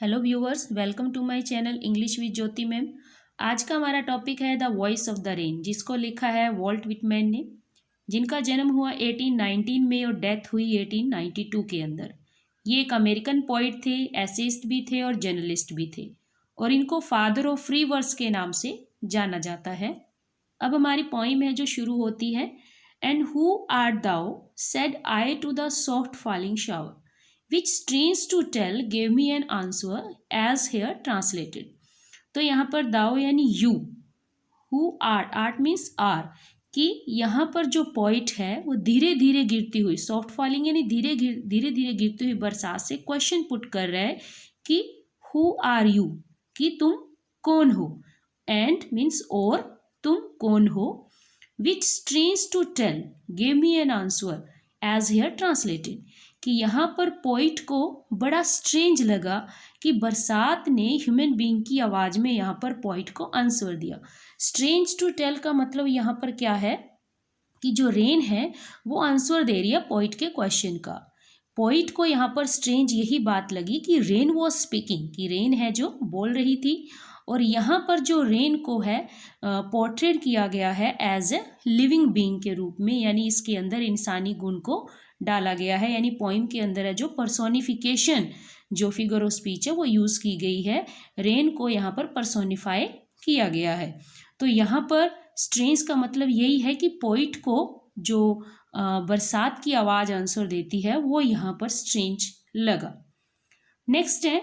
Hello viewers, welcome to my channel English with Jyoti ma'am. आज का हमारा टॉपिक है the voice of the rain, जिसको लिखा है वॉल्ट विटमैन ने, जिनका जन्म हुआ 1819 में और डेथ हुई 1892 के अंदर। ये एक अमेरिकन पोइट थे, एसेइस्ट भी थे और जर्नलिस्ट भी थे, और इनको फादर ऑफ फ्री वर्स के नाम से जाना जाता है। अब हमारी पोइम है जो शुरू होती है, and who art thou said I to the soft falling shower which strange to tell gave me an answer as here translated. तो यहाँ पर दाओ यानी you, who art, art means are, कि यहाँ पर जो पॉइंट है वो धीरे धीरे गिरती हुई, सॉफ्ट फॉलिंग यानी धीरे धीरे गिरती हुई बरसात से क्वेश्चन पुट कर रहा है कि हु आर यू, कि तुम कौन हो, एंड मीन्स और तुम कौन हो, which strange to tell gave me an answer as here translated, कि यहाँ पर पोइट को बड़ा स्ट्रेंज लगा कि बरसात ने ह्यूमन बीइंग की आवाज़ में यहाँ पर पोइट को आंसर दिया। स्ट्रेंज टू टेल का मतलब यहाँ पर क्या है कि जो रेन है वो आंसर दे रही है पोइट के क्वेश्चन का। पोइट को यहाँ पर स्ट्रेंज यही बात लगी कि रेन वॉज स्पीकिंग, कि रेन है जो बोल रही थी, और यहाँ पर जो रेन को है पोर्ट्रेट किया गया है एज ए लिविंग बीइंग के रूप में, यानी इसके अंदर इंसानी गुण को डाला गया है। यानी पोइम के अंदर है जो पर्सोनिफिकेशन, जो फिगर ऑफ स्पीच है वो यूज़ की गई है, रेन को यहाँ पर पर्सोनिफाई किया गया है। तो यहाँ पर स्ट्रेंज का मतलब यही है कि पोइट को जो बरसात की आवाज़ आंसर देती है वो यहाँ पर स्ट्रेंज लगा। नेक्स्ट है,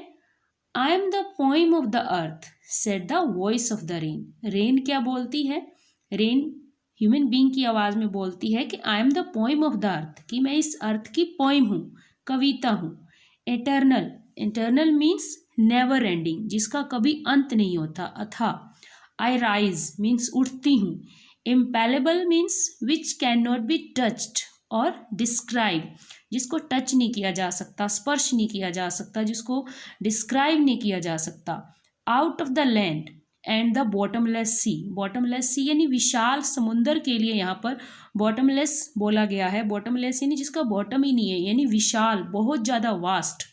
आई am the poem of the earth said the voice of the rain. Rain क्या बोलती है? रेन ह्यूमन बीइंग की आवाज़ में बोलती है कि आई am the poem of the अर्थ, कि मैं इस अर्थ की पोइम हूँ, कविता हूँ। Eternal, eternal means never ending, जिसका कभी अंत नहीं होता, अथा। आई राइज मीन्स उठती हूँ। Impalpable means which can not be touched और डिस्क्राइब, जिसको टच नहीं किया जा सकता, स्पर्श नहीं किया जा सकता, जिसको डिस्क्राइब नहीं किया जा सकता। Out of the land and the bottomless sea, bottomless sea यानी विशाल समुंदर के लिए यहाँ पर बॉटमलेस बोला गया है। बॉटमलेस यानी जिसका बॉटम ही नहीं है, यानी विशाल, बहुत ज़्यादा वास्ट,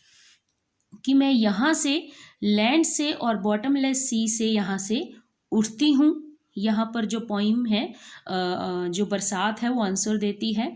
कि मैं यहाँ से लैंड से और बॉटमलेस सी से यहाँ से उठती हूँ। यहाँ पर जो पोइम है, जो बरसात है वो आंसर देती है।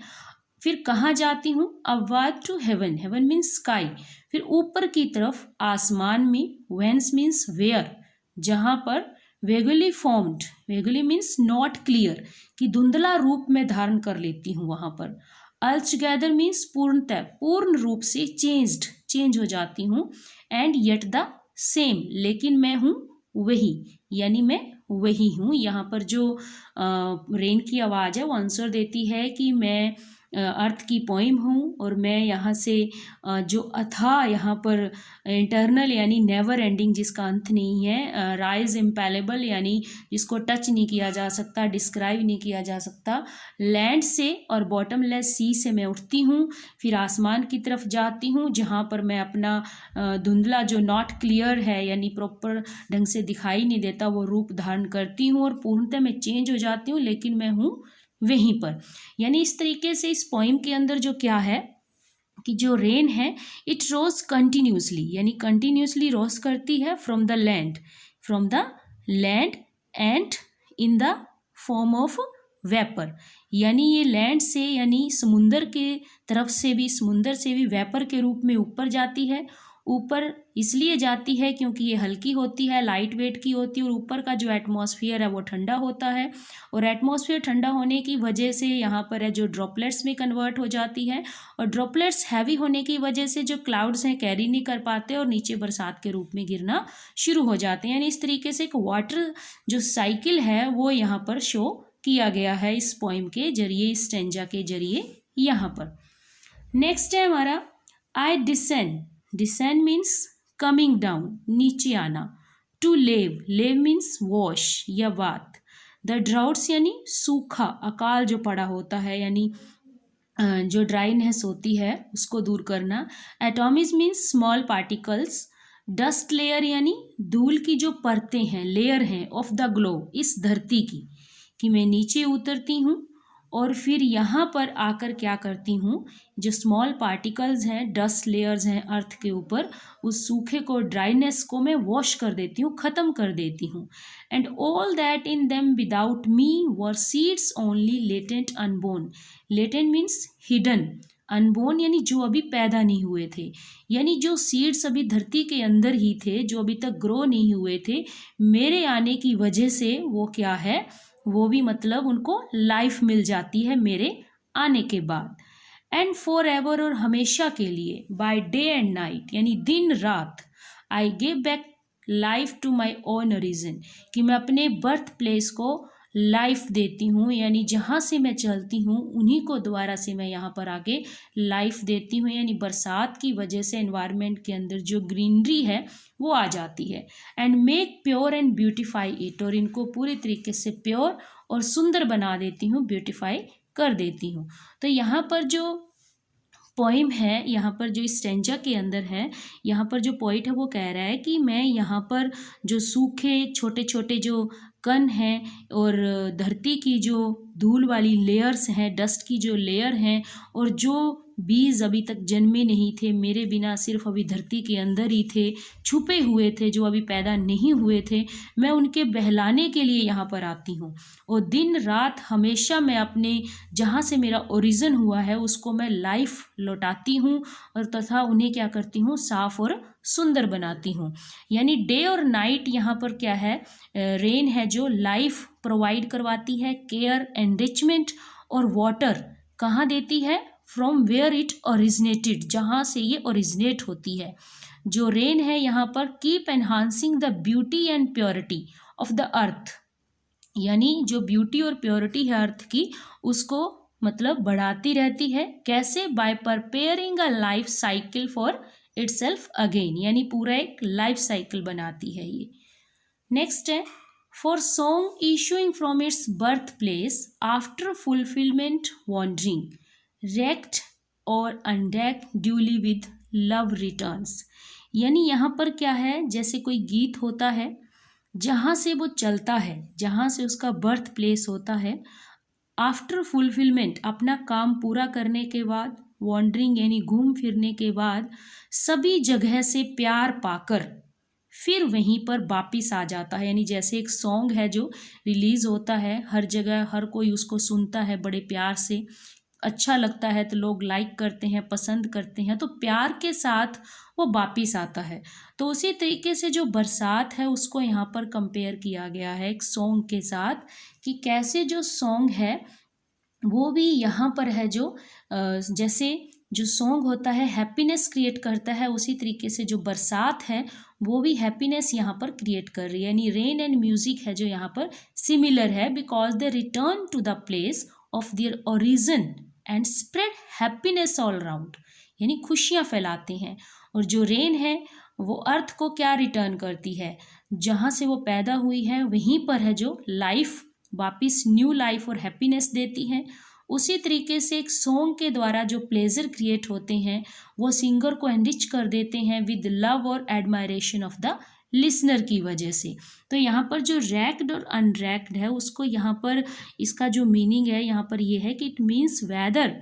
फिर कहाँ जाती हूँ? Upward to heaven, heaven means sky, फिर ऊपर की तरफ आसमान में। वेंस मीन्स वेयर, जहाँ पर वेगुली फॉर्म्ड, वेगुली मीन्स नॉट क्लियर, कि धुंधला रूप में धारण कर लेती हूँ वहाँ पर। अल्टुगेदर मीन्स पूर्णतः, पूर्ण रूप से। चेंज्ड, चेंज हो जाती हूँ। एंड येट द सेम, लेकिन मैं हूँ वही, यानी मैं वही हूँ। यहाँ पर जो रेन की आवाज़ है वो आंसर देती है कि मैं अर्थ की पोइम हूँ, और मैं यहाँ से जो अथाह, यहाँ पर इंटरनल यानी नेवर एंडिंग, जिसका अंत नहीं है। राइज इम्पेलेबल यानी जिसको टच नहीं किया जा सकता, डिस्क्राइब नहीं किया जा सकता। लैंड से और बॉटमलेस सी से मैं उठती हूँ, फिर आसमान की तरफ जाती हूँ, जहाँ पर मैं अपना धुंधला, जो नॉट क्लियर है यानी प्रॉपर ढंग से दिखाई नहीं देता, वो रूप धारण करती हूँ, और पूर्णतः मैं चेंज हो जाती हूँ, लेकिन मैं हूँ वहीं पर। यानी इस तरीके से इस पोइम के अंदर जो क्या है कि जो रेन है इट रोज कंटिन्यूसली, यानी कंटिन्यूसली रोज करती है from the land, from the land and in the form of vapour, यानी ये लैंड से यानी समुंदर के तरफ से भी, समुंदर से भी वेपर के रूप में ऊपर जाती है। ऊपर इसलिए जाती है क्योंकि ये हल्की होती है, लाइट वेट की होती है, और ऊपर का जो एटमॉस्फेयर है वो ठंडा होता है, और एटमॉस्फेयर ठंडा होने की वजह से यहाँ पर है जो ड्रॉपलेट्स में कन्वर्ट हो जाती है, और ड्रॉपलेट्स हैवी होने की वजह से जो क्लाउड्स हैं कैरी नहीं कर पाते और नीचे बरसात के रूप में गिरना शुरू हो जाते हैं। यानी इस तरीके से एक वाटर जो साइकिल है वो यहाँ पर शो किया गया है इस पोइम के जरिए, इस स्टेंजा के जरिए यहाँ पर। नेक्स्ट है हमारा I descend, descend means coming down, नीचे आना। To lave, lave means wash या बाथ। द ड्राउट्स यानी सूखा, अकाल जो पड़ा होता है, यानी जो ड्राइनेस होती है उसको दूर करना। Atomise means small particles. Dust layer यानी धूल की जो परतें हैं, लेयर हैं ऑफ द ग्लोब, इस धरती की, कि मैं नीचे उतरती हूँ। और फिर यहाँ पर आकर क्या करती हूँ, जो स्मॉल पार्टिकल्स हैं, डस्ट लेयर्स हैं अर्थ के ऊपर, उस सूखे को, ड्राइनेस को मैं वॉश कर देती हूँ, ख़त्म कर देती हूँ. And all that in them without me were seeds only latent unborn. Latent means hidden, unborn यानी जो अभी पैदा नहीं हुए थे, यानी जो सीड्स अभी धरती के अंदर ही थे, जो अभी तक ग्रो नहीं हुए थे, मेरे आने की वजह से वो क्या है, वो भी मतलब उनको लाइफ मिल जाती है मेरे आने के बाद. एंड फॉर एवर, और हमेशा के लिए, बाय डे एंड नाइट यानी दिन रात, I give back life to my own origin, कि मैं अपने बर्थ प्लेस को लाइफ देती हूँ, यानी जहाँ से मैं चलती हूँ उन्हीं को दोबारा से मैं यहाँ पर आके लाइफ देती हूँ. यानी बरसात की वजह से एनवायरनमेंट के अंदर जो ग्रीनरी है वो आ जाती है. And make pure and beautify it, और इनको पूरी तरीके से प्योर और सुंदर बना देती हूँ, ब्यूटिफाई कर देती हूँ. तो यहाँ पर जो पोइम है, यहाँ पर जो स्टेंजा के अंदर है, यहाँ पर जो पोइट है वो कह रहा है कि मैं यहाँ पर जो सूखे छोटे छोटे जो कण हैं और धरती की जो धूल वाली लेयर्स हैं, डस्ट की जो लेयर हैं, और जो बीज अभी तक जन्मे नहीं थे, मेरे बिना सिर्फ अभी धरती के अंदर ही थे, छुपे हुए थे, जो अभी पैदा नहीं हुए थे, मैं उनके बहलाने के लिए यहाँ पर आती हूँ. और दिन रात हमेशा मैं अपने जहाँ से मेरा ओरिजिन हुआ है उसको मैं लाइफ लौटाती हूँ, और तथा उन्हें क्या करती हूँ, साफ और सुंदर बनाती हूँ. यानी डे और नाइट यहाँ पर क्या है, रेन है जो लाइफ प्रोवाइड करवाती है, केयर, एनरिचमेंट और वाटर कहाँ देती है, फ्रॉम वेयर इट ओरिजिनेटेड, जहाँ से ये ओरिजिनेट होती है. जो रेन है यहाँ पर keep enhancing the beauty and purity of the अर्थ, यानी जो ब्यूटी और प्योरिटी है अर्थ की, उसको मतलब बढ़ाती रहती है. कैसे, by preparing a life cycle for itself again, यानी पूरा एक लाइफ साइकिल बनाती है ये. नेक्स्ट है, for song issuing from its birth place after fulfilment wandering, reck'd or unreck'd duly with love returns. यानी यहाँ पर क्या है, जैसे कोई गीत होता है, जहाँ से वो चलता है, जहाँ से उसका बर्थ प्लेस होता है, आफ्टर फुलफिलमेंट अपना काम पूरा करने के बाद, वॉन्डरिंग यानी घूम फिरने के बाद, सभी जगह से प्यार पाकर फिर वहीं पर वापिस आ जाता है. यानी जैसे एक सॉन्ग है जो रिलीज़ होता है, हर जगह हर कोई उसको सुनता है बड़े प्यार से, अच्छा लगता है तो लोग लाइक करते हैं, पसंद करते हैं, तो प्यार के साथ वो वापिस आता है. तो उसी तरीके से जो बरसात है उसको यहाँ पर कंपेयर किया गया है एक सॉन्ग के साथ, कि कैसे जो सॉन्ग है वो भी यहाँ पर है, जो जैसे जो सॉन्ग होता है हैप्पीनेस क्रिएट करता है, उसी तरीके से जो बरसात है वो भी हैप्पीनेस यहाँ पर क्रिएट कर रही है. यानी रेन एंड म्यूजिक है जो यहाँ पर सिमिलर है, because they return to the place of their origin and spread happiness all around, यानी खुशियाँ फैलाते हैं. और जो रेन है वो अर्थ को क्या रिटर्न करती है, जहाँ से वो पैदा हुई है वहीं पर है जो लाइफ, वापिस न्यू लाइफ और हैप्पीनेस देती हैं. उसी तरीके से एक सॉन्ग के द्वारा जो प्लेजर क्रिएट होते हैं वो सिंगर को एनरिच कर देते हैं विद लव और एडमायरेशन ऑफ द लिसनर की वजह से. तो यहाँ पर जो रैक्ड और अनरैक्ड है उसको यहाँ पर इसका जो मीनिंग है यहाँ पर ये है कि it means whether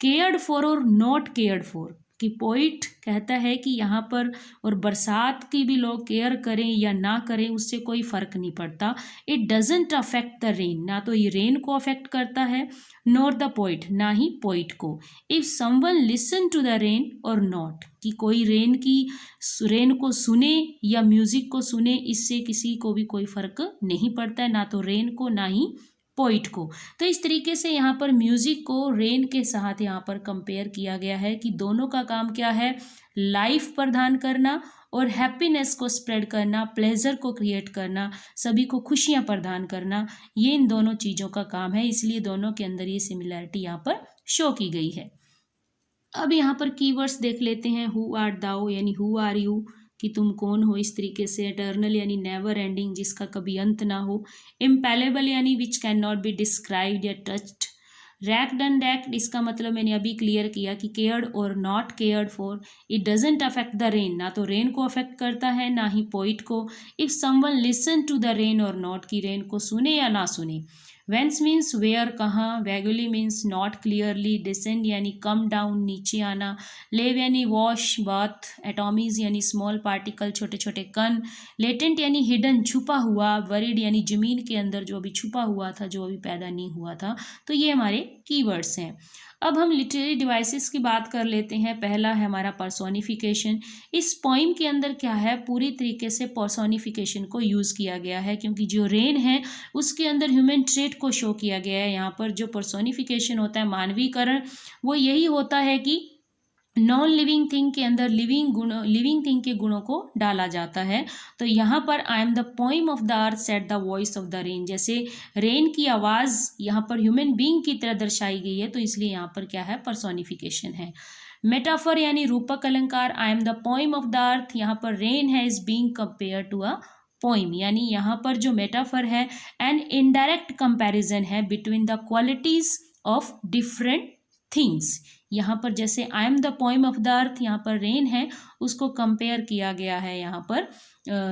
cared for or not cared for, कि पोइट कहता है कि यहाँ पर और बरसात की भी लोग केयर करें या ना करें उससे कोई फ़र्क नहीं पड़ता. It doesn't affect the rain, ना तो ये रेन को अफेक्ट करता है नॉट द पोइट, ना ही पोइट को. If someone listen to the rain or not, कि कोई रेन को सुने या म्यूज़िक को सुने, इससे किसी को भी कोई फ़र्क नहीं पड़ता है, ना तो रेन को ना ही पोइट को. तो इस तरीके से यहाँ पर म्यूजिक को रेन के साथ यहाँ पर कंपेयर किया गया है कि दोनों का काम क्या है, लाइफ प्रदान करना और हैप्पीनेस को स्प्रेड करना, प्लेजर को क्रिएट करना, सभी को खुशियाँ प्रदान करना, ये इन दोनों चीज़ों का काम है. इसलिए दोनों के अंदर ये सिमिलैरिटी यहाँ पर शो की गई है. अब यहाँ पर कीवर्ड्स देख लेते हैं. हु आर दाओ यानी हु आर यू, कि तुम कौन हो. इस तरीके से एटर्नल यानी नेवर एंडिंग, जिसका कभी अंत ना हो. इम्पैलेबल यानी which can not be described या टच्ड. रैक्ड एंड रैक्ड, इसका मतलब मैंने अभी क्लियर किया कि cared or not cared for. It doesn't affect the rain, ना तो रेन को अफेक्ट करता है ना ही पोइट को. If someone listen to the rain or not, की रेन को सुने या ना सुने. वेंस मीन्स वेयर कहाँ, vaguely means not clearly, descend यानी कम डाउन नीचे आना, लेव यानी वॉश बाथ, एटॉमीज यानी स्मॉल पार्टिकल छोटे छोटे कण, लेटेंट यानी हिडन छुपा हुआ, बरीड यानी जमीन के अंदर जो अभी छुपा हुआ था, जो अभी पैदा नहीं हुआ था। तो ये हमारे कीवर्ड्स हैं। अब हम लिटरेरी डिवाइसेस की बात कर लेते हैं। पहला है हमारा पर्सोनिफिकेशन। इस पोइम के अंदर क्या है, पूरी तरीके से पर्सोनिफिकेशन को यूज़ किया गया है, क्योंकि जो रेन है उसके अंदर ह्यूमन ट्रेट को शो किया गया है। यहाँ पर जो पर्सोनिफिकेशन होता है, मानवीकरण, वो यही होता है कि नॉन लिविंग थिंग के अंदर लिविंग थिंग के गुणों को डाला जाता है। तो यहाँ पर आई am the poem of the earth set the voice of the rain, जैसे रेन की आवाज़ यहाँ पर ह्यूमन बींग की तरह दर्शाई गई है, तो इसलिए यहाँ पर क्या है, पर्सोनिफिकेशन है। मेटाफर यानी रूपक अलंकार, I am the poem of the earth, यहाँ पर रेन है is being compare to a poem, यानी यहाँ पर जो मेटाफर है एन इनडायरेक्ट कंपैरिजन है between the qualities of different things. यहाँ पर जैसे I am the poem of the earth, यहाँ पर रेन है, उसको कंपेयर किया गया है यहाँ पर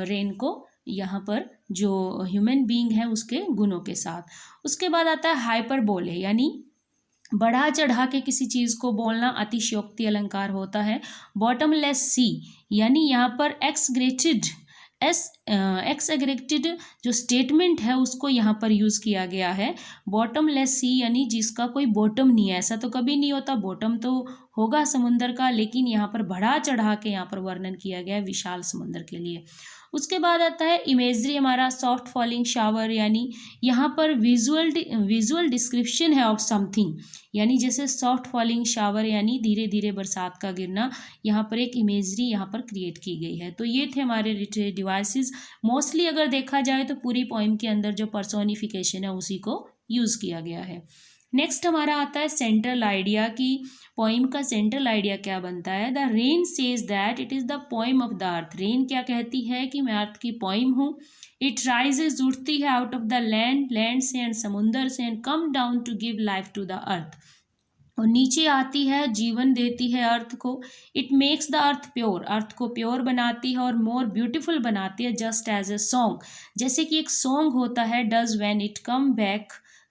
रेन को, यहाँ पर जो ह्यूमन बीइंग है उसके गुणों के साथ। उसके बाद आता है हाइपरबोले, यानी बढ़ा चढ़ा के किसी चीज़ को बोलना, अतिशयोक्ति अलंकार होता है। बॉटमलेस सी, यानी यहाँ पर एक्सएग्रेटेड जो स्टेटमेंट है उसको यहाँ पर यूज़ किया गया है। बॉटमलेस सी यानी जिसका कोई बॉटम नहीं है, ऐसा तो कभी नहीं होता, बॉटम तो होगा समुंदर का, लेकिन यहाँ पर बढ़ा चढ़ा के यहाँ पर वर्णन किया गया है विशाल समुंदर के लिए। उसके बाद आता है इमेजरी, हमारा सॉफ्ट फॉलिंग शावर, यानी यहाँ पर विजुअल डिस्क्रिप्शन है ऑफ समथिंग, यानी जैसे सॉफ्ट फॉलिंग शावर यानी धीरे धीरे बरसात का गिरना, यहाँ पर एक इमेजरी यहाँ पर क्रिएट की गई है। तो ये थे हमारे लिटरेरी डिवाइसेस। मोस्टली अगर देखा जाए तो पूरी पोइम के अंदर जो पर्सोनिफिकेशन है उसी को यूज़ किया गया है। नेक्स्ट हमारा आता है सेंट्रल आइडिया, की पोइम का सेंट्रल आइडिया क्या बनता है। The rain says that it is the poem of the earth, rain क्या कहती है कि मैं अर्थ की पोइम हूँ। इट राइजेज, उठती है, आउट ऑफ द लैंड से एंड समुंदर से, and come down to give life to the earth, और नीचे आती है, जीवन देती है अर्थ को। It makes the earth pure, earth को प्योर बनाती है और मोर ब्यूटीफुल बनाती है, जस्ट एज ए सॉन्ग, जैसे कि एक सॉन्ग होता है, does when it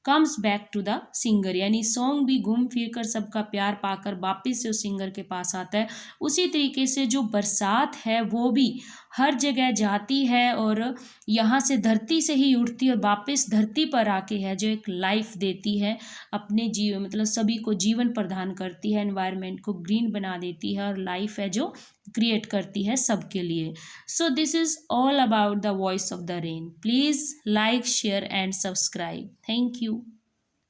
comes back to the singer, यानी सॉन्ग भी घूम फिर कर सबका प्यार पाकर वापिस से उस सिंगर के पास आता है। उसी तरीके से जो बरसात है वो भी हर जगह जाती है और यहाँ से धरती से ही उठती है और वापस धरती पर आके है जो एक लाइफ देती है, अपने मतलब सभी को जीवन प्रदान करती है, एनवायरनमेंट को ग्रीन बना देती है और लाइफ है जो क्रिएट करती है सबके लिए। So this is all about the voice of the rain. Please like, share and subscribe. Thank you.